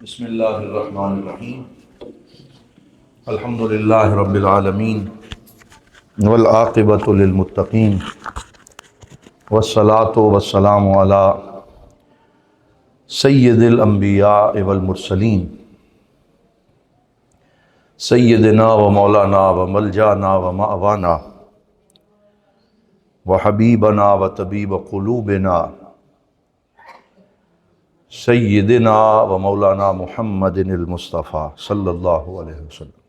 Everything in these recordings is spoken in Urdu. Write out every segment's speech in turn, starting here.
بسم اللہ الرحمن الرحیم الحمد للہ رب العالمین والعاقبۃ للمتقین والصلاۃ والسلام علی سید الانبیاء والمرسلین سیدنا و مولانا و ملجانا و مأوانا و حبیبنا و طبیب قلوبنا سیدنا و مولانا محمد المصطفیٰ صلی اللہ علیہ وسلم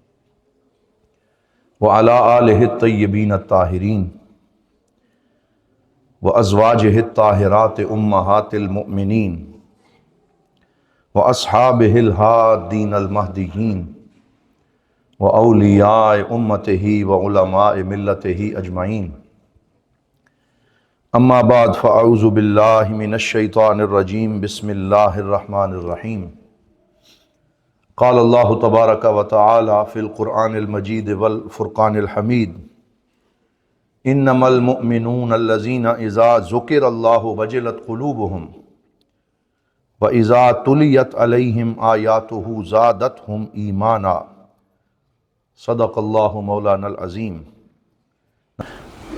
وعلی آلہ الطیبین الطاہرین وازواجہ الطاہرات امہات المؤمنین واصحابہ الہادین المہدیین واولیاء امتہ وعلماء ملتہ اجمعین اما بعد فاعوذ باللہ من الشیطان الرجیم بسم اللہ الرحمن الرحیم قال اللہ تبارک و تعالی فی القرآن المجید والفرقان الحمید انما المؤمنون الذین اذا ذکر اللہ وجلت قلوبہم واذا تلیت علیہم آیاتہ زادتہم ایمانا صدق اللہ مولانا العظیم۔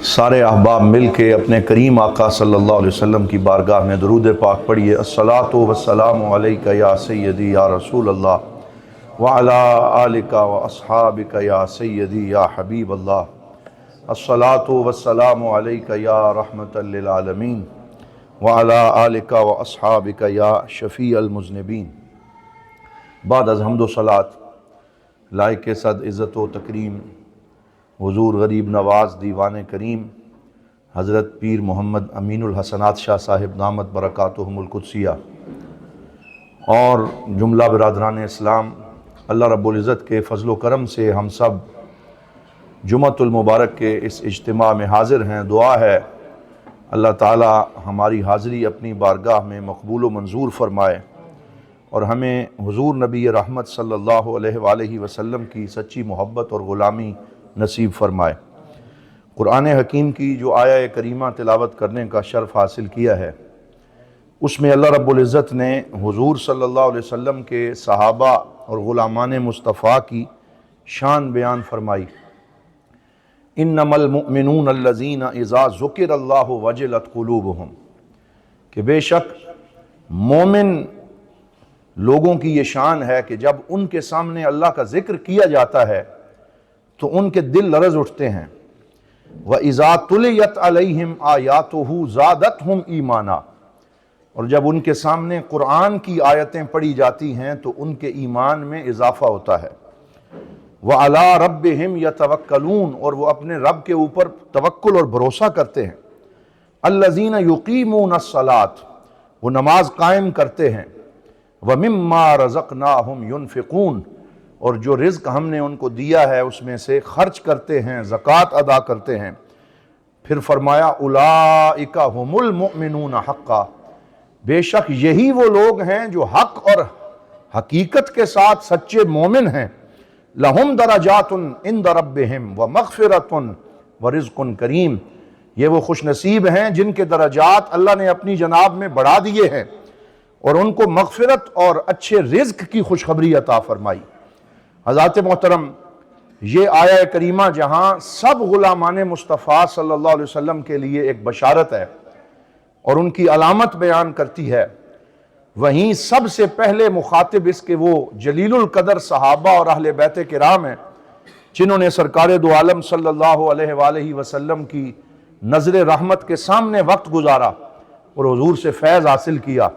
سارے احباب مل کے اپنے کریم آقا صلی اللہ علیہ وسلم کی بارگاہ میں درود پاک پڑھیے۔ الصلاۃ والسلام علیک یا سیدی یا رسول اللہ وعلی آلک و اصحابک یا سیدی یا حبیب اللہ۔ الصلاۃ والسلام علیک یا رحمۃ للعالمین وعلی آلک و اصحابک یا شفیع المذنبین۔ بعد از حمد و صلاۃ لائق صد عزت و تکریم حضور غریب نواز دیوان کریم حضرت پیر محمد امین الحسنات شاہ صاحب دامت برکاتہم القدسیہ اور جملہ برادران اسلام، اللہ رب العزت کے فضل و کرم سے ہم سب جمعۃ المبارک کے اس اجتماع میں حاضر ہیں۔ دعا ہے اللہ تعالی ہماری حاضری اپنی بارگاہ میں مقبول و منظور فرمائے اور ہمیں حضور نبی رحمت صلی اللہ علیہ وآلہ وسلم کی سچی محبت اور غلامی نصیب فرمائے۔ قرآن حکیم کی جو آیہ کریمہ تلاوت کرنے کا شرف حاصل کیا ہے، اس میں اللہ رب العزت نے حضور صلی اللہ علیہ وسلم کے صحابہ اور غلامان مصطفیٰ کی شان بیان فرمائی۔ انما المؤمنون الذین اذا ذکر اللہ وجلت قلوبہم، کہ بے شک مومن لوگوں کی یہ شان ہے کہ جب ان کے سامنے اللہ کا ذکر کیا جاتا ہے تو ان کے دل لرز اٹھتے ہیں۔ وَإِذَا تُلِيَتْ عَلَيْهِمْ آيَاتُهُ زَادَتْهُمْ ایمانا، اور جب ان کے سامنے قرآن کی آیتیں پڑھی جاتی ہیں تو ان کے ایمان میں اضافہ ہوتا ہے۔ وَعَلَىٰ رَبِّهِمْ يَتَوَكَّلُونَ، اور وہ اپنے رب کے اوپر توکل اور بھروسہ کرتے ہیں۔ الَّذِينَ يُقِيمُونَ الصَّلَاةَ، وہ نماز قائم کرتے ہیں۔ وَمِمَّا رَزَقْنَاهُمْ يُنْفِقُونَ، اور جو رزق ہم نے ان کو دیا ہے اس میں سے خرچ کرتے ہیں، زکوٰۃ ادا کرتے ہیں۔ پھر فرمایا اولئک ھم المؤمنون حقا، بے شک یہی وہ لوگ ہیں جو حق اور حقیقت کے ساتھ سچے مومن ہیں۔ لہم درجات عند ربہم ومغفرۃ ورزق کریم، یہ وہ خوش نصیب ہیں جن کے درجات اللہ نے اپنی جناب میں بڑھا دیے ہیں اور ان کو مغفرت اور اچھے رزق کی خوشخبری عطا فرمائی۔ حضرات محترم، یہ آیہ کریمہ جہاں سب غلامان مصطفیٰ صلی اللہ علیہ وسلم کے لیے ایک بشارت ہے اور ان کی علامت بیان کرتی ہے، وہیں سب سے پہلے مخاطب اس کے وہ جلیل القدر صحابہ اور اہل بیت کرام ہیں جنہوں نے سرکار دو عالم صلی اللہ علیہ وآلہ وسلم کی نظر رحمت کے سامنے وقت گزارا اور حضور سے فیض حاصل کیا،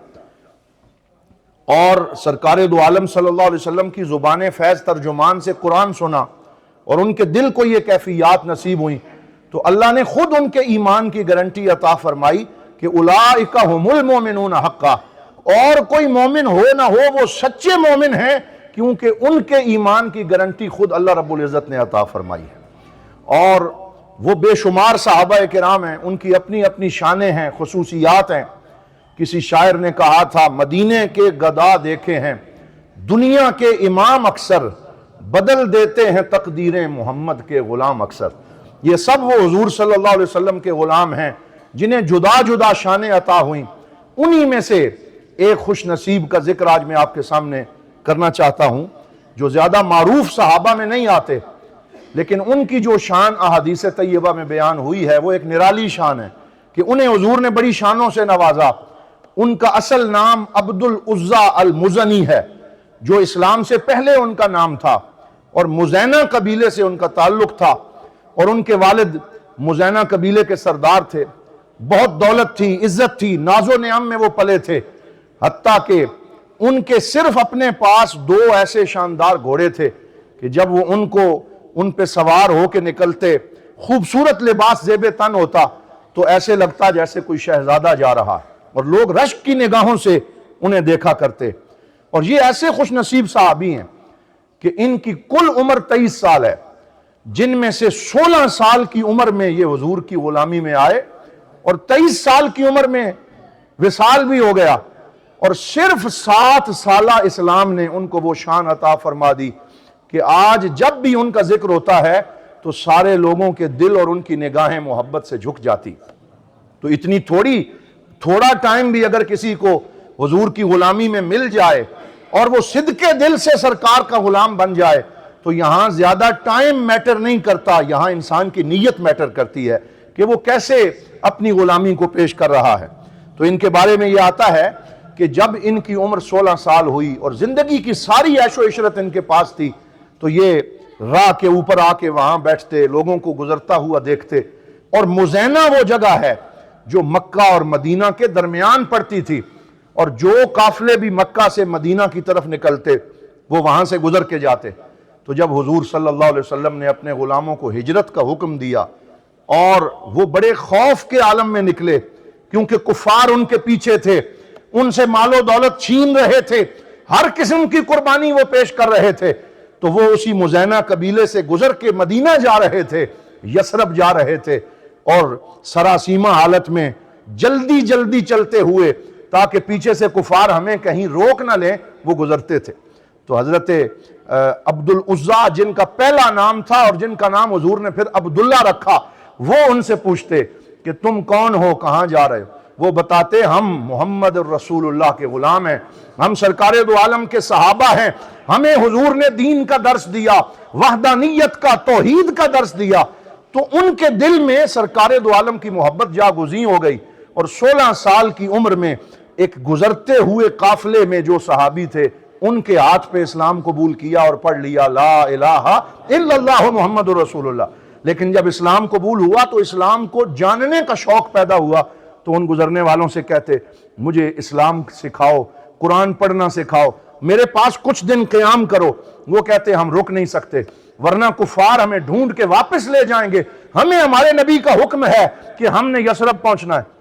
اور سرکار دو عالم صلی اللہ علیہ وسلم کی زبان فیض ترجمان سے قرآن سنا اور ان کے دل کو یہ کیفیات نصیب ہوئیں، تو اللہ نے خود ان کے ایمان کی گارنٹی عطا فرمائی کہ اولئک ھم المؤمنون حقا، اور کوئی مومن ہو نہ ہو وہ سچے مومن ہیں، کیونکہ ان کے ایمان کی گارنٹی خود اللہ رب العزت نے عطا فرمائی ہے۔ اور وہ بے شمار صحابہ کرام ہیں، ان کی اپنی اپنی شانیں ہیں، خصوصیات ہیں۔ کسی شاعر نے کہا تھا مدینے کے گدا دیکھے ہیں دنیا کے امام اکثر، بدل دیتے ہیں تقدیریں محمد کے غلام اکثر۔ یہ سب وہ حضور صلی اللہ علیہ وسلم کے غلام ہیں جنہیں جدا جدا شانیں عطا ہوئیں۔ انہی میں سے ایک خوش نصیب کا ذکر آج میں آپ کے سامنے کرنا چاہتا ہوں جو زیادہ معروف صحابہ میں نہیں آتے، لیکن ان کی جو شان احادیث طیبہ میں بیان ہوئی ہے وہ ایک نرالی شان ہے کہ انہیں حضور نے بڑی شانوں سے نوازا۔ ان کا اصل نام عبد العزیٰ المزنی ہے، جو اسلام سے پہلے ان کا نام تھا، اور مزینہ قبیلے سے ان کا تعلق تھا، اور ان کے والد مزینہ قبیلے کے سردار تھے۔ بہت دولت تھی، عزت تھی، ناز و نعم میں وہ پلے تھے، حتیٰ کہ ان کے صرف اپنے پاس 2 ایسے شاندار گھوڑے تھے کہ جب وہ ان پہ سوار ہو کے نکلتے، خوبصورت لباس زیب تن ہوتا تو ایسے لگتا جیسے کوئی شہزادہ جا رہا ہے، اور لوگ رشک کی نگاہوں سے انہیں دیکھا کرتے۔ اور یہ ایسے خوش نصیب صحابی ہیں کہ ان کی کل عمر 23 سال ہے، جن میں سے 16 سال کی عمر میں یہ حضور کی غلامی میں آئے، اور 23 سال کی عمر میں وصال بھی ہو گیا، اور صرف 7 سالہ اسلام نے ان کو وہ شان عطا فرما دی کہ آج جب بھی ان کا ذکر ہوتا ہے تو سارے لوگوں کے دل اور ان کی نگاہیں محبت سے جھک جاتی۔ تو اتنی تھوڑا ٹائم بھی اگر کسی کو حضور کی غلامی میں مل جائے اور وہ صدقے دل سے سرکار کا غلام بن جائے تو یہاں زیادہ ٹائم میٹر نہیں کرتا، یہاں انسان کی نیت میٹر کرتی ہے کہ وہ کیسے اپنی غلامی کو پیش کر رہا ہے۔ تو ان کے بارے میں یہ آتا ہے کہ جب ان کی عمر 16 سال ہوئی اور زندگی کی ساری عیش و عشرت ان کے پاس تھی تو یہ راہ کے اوپر آ کے وہاں بیٹھتے، لوگوں کو گزرتا ہوا دیکھتے۔ اور مزینہ وہ جگہ ہے جو مکہ اور مدینہ کے درمیان پڑتی تھی، اور جو قافلے بھی مکہ سے مدینہ کی طرف نکلتے وہ وہاں سے گزر کے جاتے۔ تو جب حضور صلی اللہ علیہ وسلم نے اپنے غلاموں کو ہجرت کا حکم دیا اور وہ بڑے خوف کے عالم میں نکلے، کیونکہ کفار ان کے پیچھے تھے، ان سے مال و دولت چھین رہے تھے، ہر قسم کی قربانی وہ پیش کر رہے تھے، تو وہ اسی مزینہ قبیلے سے گزر کے مدینہ جا رہے تھے، یثرب جا رہے تھے، اور سراسیمہ حالت میں جلدی جلدی چلتے ہوئے تاکہ پیچھے سے کفار ہمیں کہیں روک نہ لیں، وہ گزرتے تھے۔ تو حضرت عبد العزیٰ جن کا پہلا نام تھا اور جن کا نام حضور نے پھر عبداللہ رکھا، وہ ان سے پوچھتے کہ تم کون ہو، کہاں جا رہے ہو؟ وہ بتاتے ہم محمد رسول اللہ کے غلام ہیں، ہم سرکار دو عالم کے صحابہ ہیں، ہمیں حضور نے دین کا درس دیا، وحدانیت کا، توحید کا درس دیا۔ تو ان کے دل میں سرکار دو عالم کی محبت جاگزیں ہو گئی، اور 16 سال کی عمر میں ایک گزرتے ہوئے قافلے میں جو صحابی تھے ان کے ہاتھ پہ اسلام قبول کیا اور پڑھ لیا لا الہ الا اللہ محمد رسول اللہ۔ لیکن جب اسلام قبول ہوا تو اسلام کو جاننے کا شوق پیدا ہوا، تو ان گزرنے والوں سے کہتے مجھے اسلام سکھاؤ، قرآن پڑھنا سکھاؤ، میرے پاس کچھ دن قیام کرو۔ وہ کہتے ہم رک نہیں سکتے، ورنہ کفار ہمیں ڈھونڈ کے واپس لے جائیں گے، ہمیں ہمارے نبی کا حکم ہے کہ ہم نے یثرب پہنچنا ہے،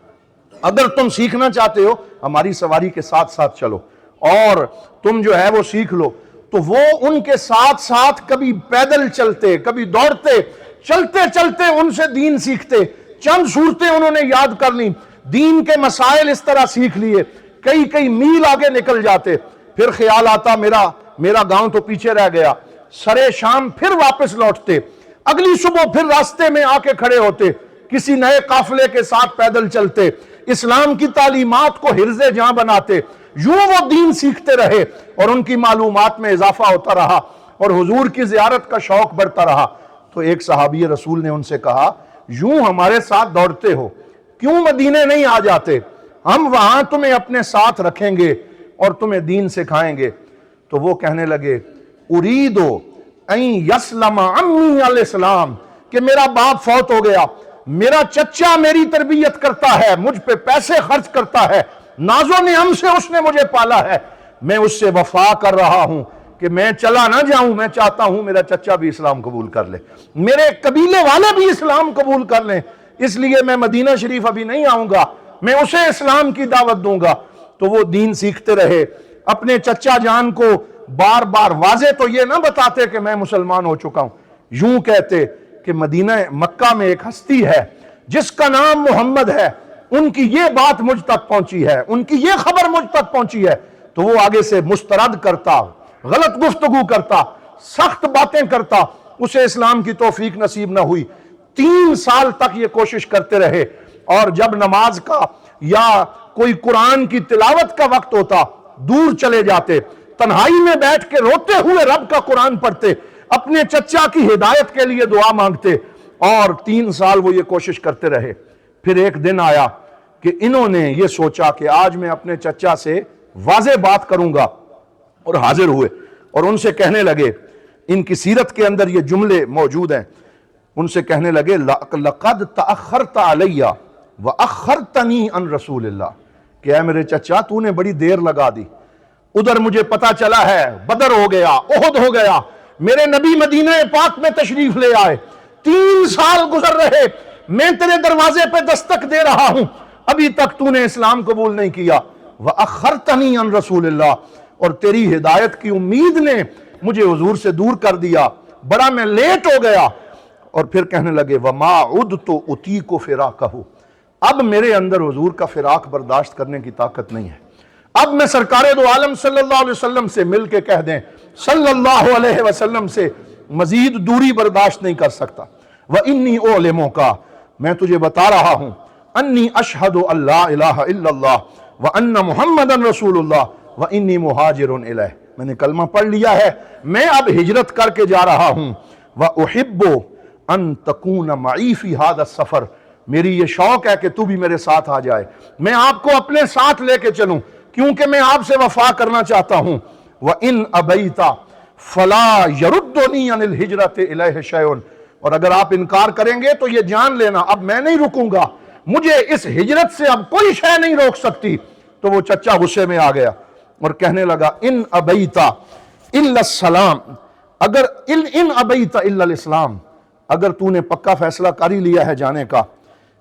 اگر تم سیکھنا چاہتے ہو ہماری سواری کے ساتھ ساتھ چلو اور تم جو ہے وہ سیکھ لو۔ تو وہ ان کے ساتھ ساتھ کبھی پیدل چلتے، کبھی دوڑتے، چلتے چلتے ان سے دین سیکھتے۔ چند صورتیں انہوں نے یاد کر لیں، دین کے مسائل اس طرح سیکھ لیے، کئی میل آگے نکل جاتے، پھر خیال آتا میرا گاؤں تو پیچھے رہ گیا، سرے شام پھر واپس لوٹتے، اگلی صبح پھر راستے میں آ کے کھڑے ہوتے، کسی نئے قافلے کے ساتھ پیدل چلتے، اسلام کی تعلیمات کو حرز جاں بناتے۔ یوں وہ دین سیکھتے رہے اور ان کی معلومات میں اضافہ ہوتا رہا اور حضور کی زیارت کا شوق بڑھتا رہا۔ تو ایک صحابی رسول نے ان سے کہا یوں ہمارے ساتھ دوڑتے ہو، کیوں مدینے نہیں آ جاتے؟ ہم وہاں تمہیں اپنے ساتھ رکھیں گے اور تمہیں دین سکھائیں گے۔ تو وہ کہنے لگے اریدو ان یسلم عمی علیہ السلام، کہ میرا باپ فوت ہو گیا، میرا چچا میری تربیت کرتا ہے، مجھ پہ پیسے خرچ کرتا ہے، ناز و نعم سے اس نے مجھے پالا ہے، میں اس سے وفا کر رہا ہوں کہ میں چلا نہ جاؤں، میں چاہتا ہوں میرا چچا بھی اسلام قبول کر لے، میرے قبیلے والے بھی اسلام قبول کر لیں، اس لیے میں مدینہ شریف ابھی نہیں آؤں گا، میں اسے اسلام کی دعوت دوں گا۔ تو وہ دین سیکھتے رہے، اپنے چچا جان کو بار بار واضح تو یہ نہ بتاتے کہ میں مسلمان ہو چکا ہوں، یوں کہتے کہ مدینہ مکہ میں ایک ہستی ہے جس کا نام محمد ہے، ان کی یہ بات مجھ تک پہنچی ہے، ان کی یہ خبر مجھ تک پہنچی ہے۔ تو وہ آگے سے مسترد کرتا، غلط گفتگو کرتا، سخت باتیں کرتا، اسے اسلام کی توفیق نصیب نہ ہوئی۔ 3 سال تک یہ کوشش کرتے رہے، اور جب نماز کا یا کوئی قرآن کی تلاوت کا وقت ہوتا دور چلے جاتے، تنہائی میں بیٹھ کے روتے ہوئے رب کا قرآن پڑھتے، اپنے چچا کی ہدایت کے لیے دعا مانگتے، اور 3 سال وہ یہ کوشش کرتے رہے۔ پھر ایک دن آیا کہ انہوں نے یہ سوچا کہ آج میں اپنے چچا سے واضح بات کروں گا، اور حاضر ہوئے اور ان سے کہنے لگے، ان کی سیرت کے اندر یہ جملے موجود ہیں، ان سے کہنے لگے لَقَدْ تَأَخَّرْتَ عَلَيَّ وَأَخَّرْتَنِي عَنْ رَسُولِ اللَّهِ، کہ اے میرے چچا تو نے بڑی دیر لگا دی، ادھر مجھے پتا چلا ہے بدر ہو گیا، احد ہو گیا، میرے نبی مدینہ پاک میں تشریف لے آئے، 3 سال گزر رہے، میں تیرے دروازے پہ دستک دے رہا ہوں، ابھی تک تو نے اسلام قبول نہیں کیا، وَأَخَّرْتَنِي عَنْ رَسُولِ اللَّهِ، اور تیری ہدایت کی امید نے مجھے حضور سے دور کر دیا، بڑا میں لیٹ ہو گیا۔ اور پھر کہنے لگے وَمَا عُدْتُ أُطِيقُ فِرَاقَهُ، اب میرے اندر حضور کا فراق برداشت کرنے کی طاقت نہیں ہے، اب میں سرکار دو عالم صلی اللہ علیہ وسلم سے مل کے کہہ دیں صلی اللہ علیہ وسلم سے مزید دوری برداشت نہیں کر سکتا۔ وَإِنِّي أُعْلِمُكَ، میں تجھے بتا رہا ہوں، أَنِّي أَشْهَدُ أَن لَا إِلَٰهَ إِلَّا اللَّهُ وَأَنَّ مُحَمَّدًا رَسُولُ اللَّهِ وَإِنِّي مُهَاجِرٌ إِلَيْهِ، میں نے کلمہ پڑھ لیا ہے، میں اب ہجرت کر کے جا رہا ہوں۔ وَأُحِبُّ أَن تَكُونَ مَعِي فِي هَذَا السَّفَرِ، میری یہ شوق ہے کہ تو بھی میرے ساتھ آ جائے، میں آپ کو اپنے ساتھ لے کے چلوں، کیونکہ میں آپ سے وفا کرنا چاہتا ہوں۔ وَإِنْ أَبَيْتَ فَلَا يَرُدُّنِي عَنِ الْهِجْرَةِ إِلَيْهِ شَيْءٌ، اور اگر آپ انکار کریں گے تو یہ جان لینا اب میں نہیں رکوں گا، مجھے اس ہجرت سے اب کوئی شے نہیں روک سکتی۔ تو وہ چچا غصے میں آ گیا اور کہنے لگا ان ابیت الا السلام، اگر ان ابیت الا الاسلام، اگر تو نے پکا فیصلہ کر ہی لیا ہے جانے کا،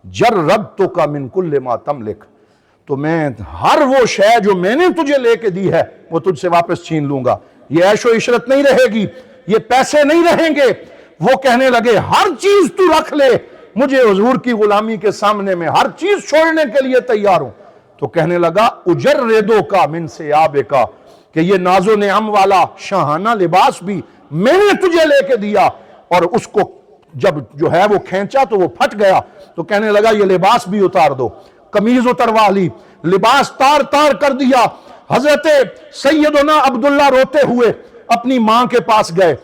جربتک من کل ما تملک، تو میں ہر وہ شے جو میں نے تجھے لے کے دی ہے وہ تجھ سے واپس چھین لوں گا، یہ عیش و عشرت نہیں رہے گی، یہ پیسے نہیں رہیں گے۔ وہ کہنے لگے ہر چیز تو رکھ لے، مجھے حضور کی غلامی کے سامنے میں ہر چیز چھوڑنے کے لیے تیار ہوں۔ تو کہنے لگا اجردک من ثیابک، کہ یہ ناز و نعم والا شاہانہ لباس بھی میں نے تجھے لے کے دیا، اور اس کو جب جو ہے وہ کھینچا تو وہ پھٹ گیا، تو کہنے لگا یہ لباس بھی اتار دو، قمیض اتروا لی، لباس تار تار کر دیا۔ حضرت سیدنا عبداللہ روتے ہوئے اپنی ماں کے پاس گئے،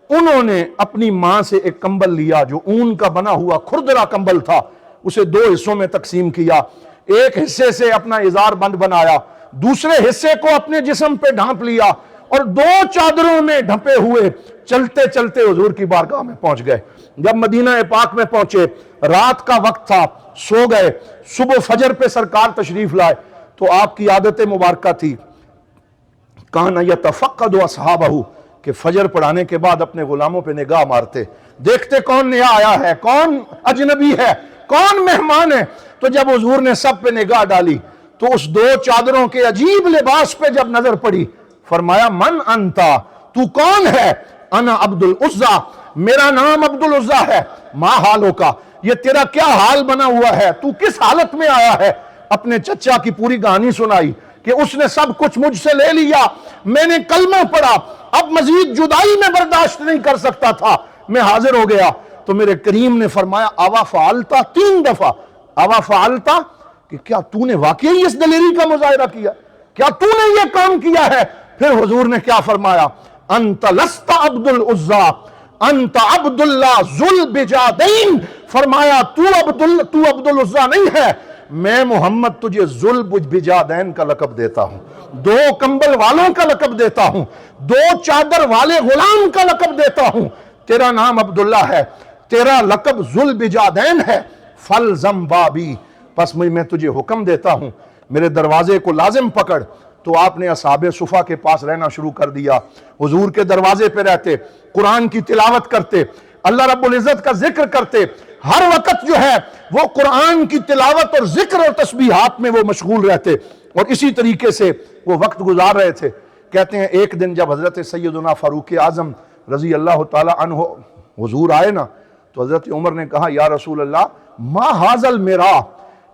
انہوں نے اپنی ماں سے ایک کمبل لیا جو اون کا بنا ہوا کھردرا کمبل تھا، اسے 2 حصوں میں تقسیم کیا، ایک حصے سے اپنا ازار بند بنایا، دوسرے حصے کو اپنے جسم پہ ڈھانپ لیا، اور 2 چادروں میں ڈھپے ہوئے چلتے چلتے حضور کی بارگاہ میں پہنچ گئے۔ جب مدینہ پاک میں پہنچے، رات کا وقت تھا، سو گئے، صبح فجر پہ سرکار تشریف لائے، تو آپ کی عادت مبارکہ تھی کان یتفقد اصحابہ، کہ فجر پڑھانے کے بعد اپنے غلاموں پہ نگاہ مارتے، دیکھتے کون نیا آیا ہے، کون اجنبی ہے، کون مہمان ہے۔ تو جب حضور نے سب پہ نگاہ ڈالی تو اس 2 چادروں کے عجیب لباس پہ جب نظر پڑی، فرمایا من انتا، تو کون ہے؟ انا عبد العزا، میرا نام عبد العزا ہے۔ ما حالوں کا، یہ تیرا کیا حال بنا ہوا ہے، تو کس حالت میں آیا ہے؟ اپنے چچا کی پوری کہانی سنائی کہ اس نے سب کچھ مجھ سے لے لیا، میں نے کلمہ پڑھا، اب مزید جدائی میں برداشت نہیں کر سکتا تھا، میں حاضر ہو گیا۔ تو میرے کریم نے فرمایا اوا فعلتا، 3 دفعہ اوا فعلتا، کہ کیا تو نے واقعی اس دلیری کا مظاہرہ کیا، کیا تو نے یہ کام کیا ہے؟ پھر حضور نے کیا فرمایا؟ انت لست عبد العزا انت عبد اللہ ذو البجادین، فرمایا تو عبد العزا نہیں ہے، میں محمد تجھے ذو البجادین کا لقب دیتا ہوں، 2 کمبل والوں کا لقب دیتا ہوں، 2 چادر والے غلام کا لقب دیتا ہوں، تیرا نام عبداللہ ہے، تیرا لقب ذو البجادین ہے، فالزم بابی، پس میں تجھے حکم دیتا ہوں میرے دروازے کو لازم پکڑ۔ تو آپ نے اصحاب صفا کے پاس رہنا شروع کر دیا، حضور کے دروازے پہ رہتے، قرآن کی تلاوت کرتے، اللہ رب العزت کا ذکر کرتے، ہر وقت جو ہے وہ قرآن کی تلاوت اور ذکر اور تسبیحات میں وہ مشغول رہتے، اور اسی طریقے سے وہ وقت گزار رہے تھے۔ کہتے ہیں ایک دن جب حضرت سیدنا فاروق اعظم رضی اللہ تعالی عنہ حضور آئے نا، تو حضرت عمر نے کہا یا رسول اللہ ما حاضل میرا،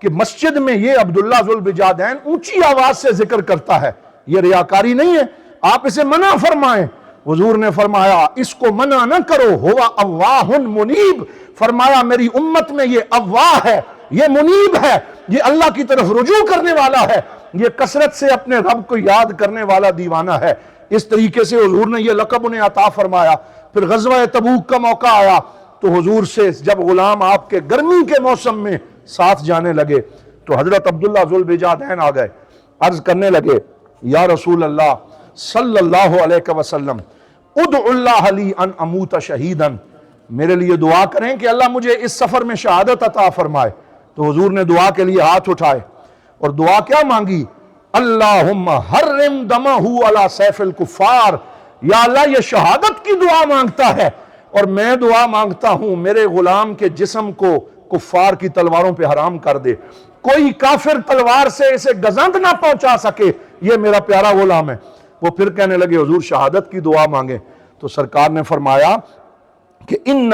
کہ مسجد میں یہ عبداللہ ذو البجادین اونچی آواز سے ذکر کرتا ہے، یہ ریاکاری نہیں ہے، آپ اسے منع فرمائیں۔ حضور نے فرمایا اس کو منع نہ کرو، ہوا اواہ منیب، فرمایا میری امت میں یہ اواہ ہے، یہ منیب ہے، یہ اللہ کی طرف رجوع کرنے والا ہے، یہ کثرت سے اپنے رب کو یاد کرنے والا دیوانہ ہے، اس طریقے سے حضور نے یہ لقب انہیں عطا فرمایا۔ پھر غزوہ تبوک کا موقع آیا تو حضور سے جب غلام آپ کے گرمی کے موسم میں ساتھ جانے لگے تو حضرت عبداللہ ذوالبجادین آ گئے، عرض کرنے لگے یا رسول اللہ صلی اللہ علیہ وسلم ادعو اللہ لی ان اموت شہیدا، میرے لیے دعا کریں کہ اللہ مجھے اس سفر میں شہادت عطا فرمائے۔ تو حضور نے دعا کے لیے ہاتھ اٹھائے اور دعا کیا مانگی؟ اللہم حرم دمہ علی سیف الکفار، یا اللہ یہ شہادت کی دعا مانگتا ہے اور میں دعا مانگتا ہوں میرے غلام کے جسم کو کفار کی تلواروں پہ حرام کر دے، کوئی کافر تلوار سے اسے گزند نہ پہنچا سکے، یہ میرا پیارا غلام ہے۔ وہ پھر کہنے لگے حضور شہادت کی دعا مانگیں، تو سرکار نے فرمایا کہ ان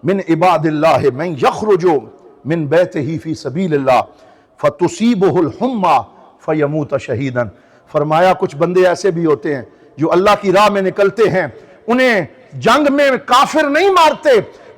من عباد اللہ من یخرج من بیتہ فی سبیل اللہ فتصیبہ الحمى فیموت شہیدا، فرمایا کچھ بندے ایسے بھی ہوتے ہیں جو اللہ کی راہ میں نکلتے ہیں، انہیں جنگ میں کافر نہیں مارتے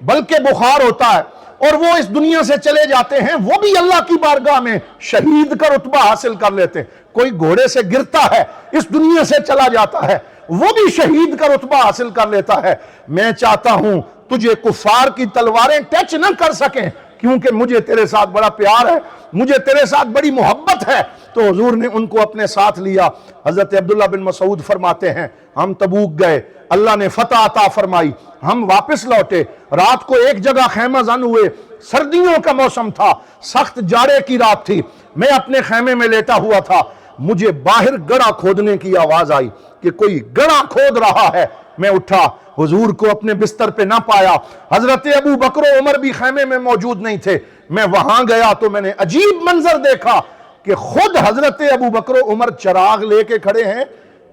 بلکہ بخار ہوتا ہے اور وہ اس دنیا سے چلے جاتے ہیں، وہ بھی اللہ کی بارگاہ میں شہید کا رتبہ حاصل کر لیتے ہیں۔ کوئی گھوڑے سے گرتا ہے اس دنیا سے چلا جاتا ہے، وہ بھی شہید کا رتبہ حاصل کر لیتا ہے۔ میں چاہتا ہوں تجھے کفار کی تلواریں ٹچ نہ کر سکیں کیونکہ مجھے تیرے ساتھ بڑا پیار ہے، مجھے تیرے ساتھ بڑی محبت ہے۔ تو حضور نے ان کو اپنے ساتھ لیا۔ حضرت عبداللہ بن مسعود فرماتے ہیں ہم تبوک گئے، اللہ نے فتح عطا فرمائی، ہم واپس لوٹے، رات کو ایک جگہ خیمہ زن ہوئے، سردیوں کا موسم تھا، سخت جاڑے کی رات تھی، میں اپنے خیمے میں لیٹا ہوا تھا، مجھے باہر گڑھا کھودنے کی آواز آئی کہ کوئی گڑھا کھود رہا ہے۔ میں اٹھا، حضور کو اپنے بستر پہ نہ پایا، حضرت ابو بکر و عمر بھی خیمے میں موجود نہیں تھے۔ میں وہاں گیا تو میں نے عجیب منظر دیکھا کہ خود حضرت ابو بکر و عمر چراغ لے کے کھڑے ہیں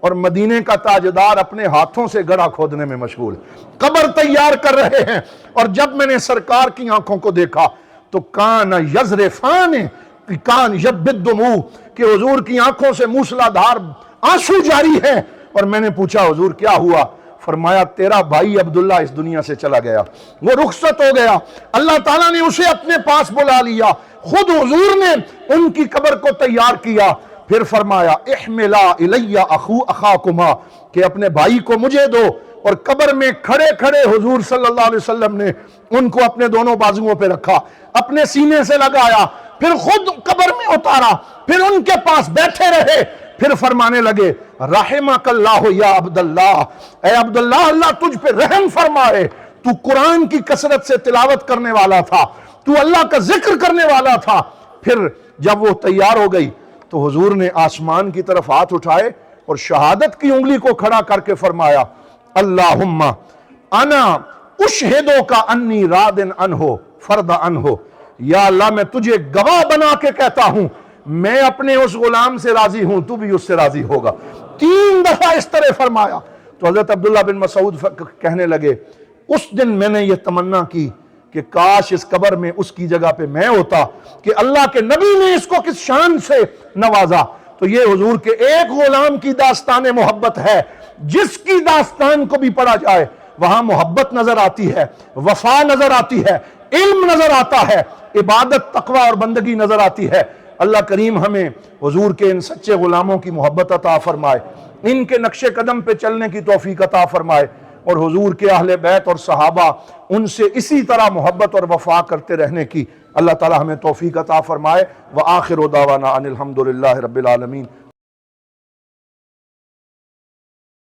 اور مدینے کا تاجدار اپنے ہاتھوں سے گڑھا کھودنے میں مشغول، قبر تیار کر رہے ہیں۔ اور جب میں نے سرکار کی آنکھوں کو دیکھا تو کان یذرفان، کان یبد دموع، کہ حضور کی آنکھوں سے موسلا دھار آنسو جاری ہیں۔ اور میں نے پوچھا حضور کیا ہوا؟ فرمایا تیرا بھائی عبداللہ اس دنیا سے چلا گیا، وہ رخصت ہو گیا، اللہ تعالیٰ نے اسے اپنے پاس بلا لیا، خود حضور نے ان کی قبر کو تیار کیا۔ پھر فرمایا احملا الی اخاکما، کہ اپنے بھائی کو مجھے دو۔ اور قبر میں کھڑے کھڑے حضور صلی اللہ علیہ وسلم نے ان کو اپنے دونوں بازوؤں پہ رکھا، اپنے سینے سے لگایا، پھر خود قبر میں اتارا، پھر ان کے پاس بیٹھے رہے، پھر فرمانے لگے رحمک اللہ یا عبداللہ، اے عبداللہ اللہ تجھ پہ رحم فرمائے، تو قرآن کی کثرت سے تلاوت کرنے والا تھا، تو اللہ کا ذکر کرنے والا تھا۔ پھر جب وہ تیار ہو گئی تو حضور نے آسمان کی طرف ہاتھ اٹھائے اور شہادت کی انگلی کو کھڑا کر کے فرمایا اللہم انا اشہدو کا انی رادن انہو فرد انہو، یا اللہ میں تجھے گواہ بنا کے کہتا ہوں میں اپنے اس غلام سے راضی ہوں، تو بھی اس سے راضی ہوگا۔ 3 دفعہ اس طرح فرمایا۔ تو حضرت عبداللہ بن مسعود کہنے لگے اس دن میں نے یہ تمنا کی کہ کاش اس قبر میں اس کی جگہ پہ میں ہوتا کہ اللہ کے نبی نے اس کو کس شان سے نوازا۔ تو یہ حضور کے ایک غلام کی داستان محبت ہے، جس کی داستان کو بھی پڑھا جائے وہاں محبت نظر آتی ہے، وفا نظر آتی ہے، علم نظر آتا ہے، عبادت تقوی اور بندگی نظر آتی ہے۔ اللہ کریم ہمیں حضور کے ان سچے غلاموں کی محبت عطا فرمائے، ان کے نقش قدم پہ چلنے کی توفیق عطا فرمائے، اور حضور کے اہل بیت اور صحابہ ان سے اسی طرح محبت اور وفا کرتے رہنے کی اللہ تعالی ہمیں توفیق عطا فرمائے۔ وآخر دعوانا ان الحمد للہ رب العالمین۔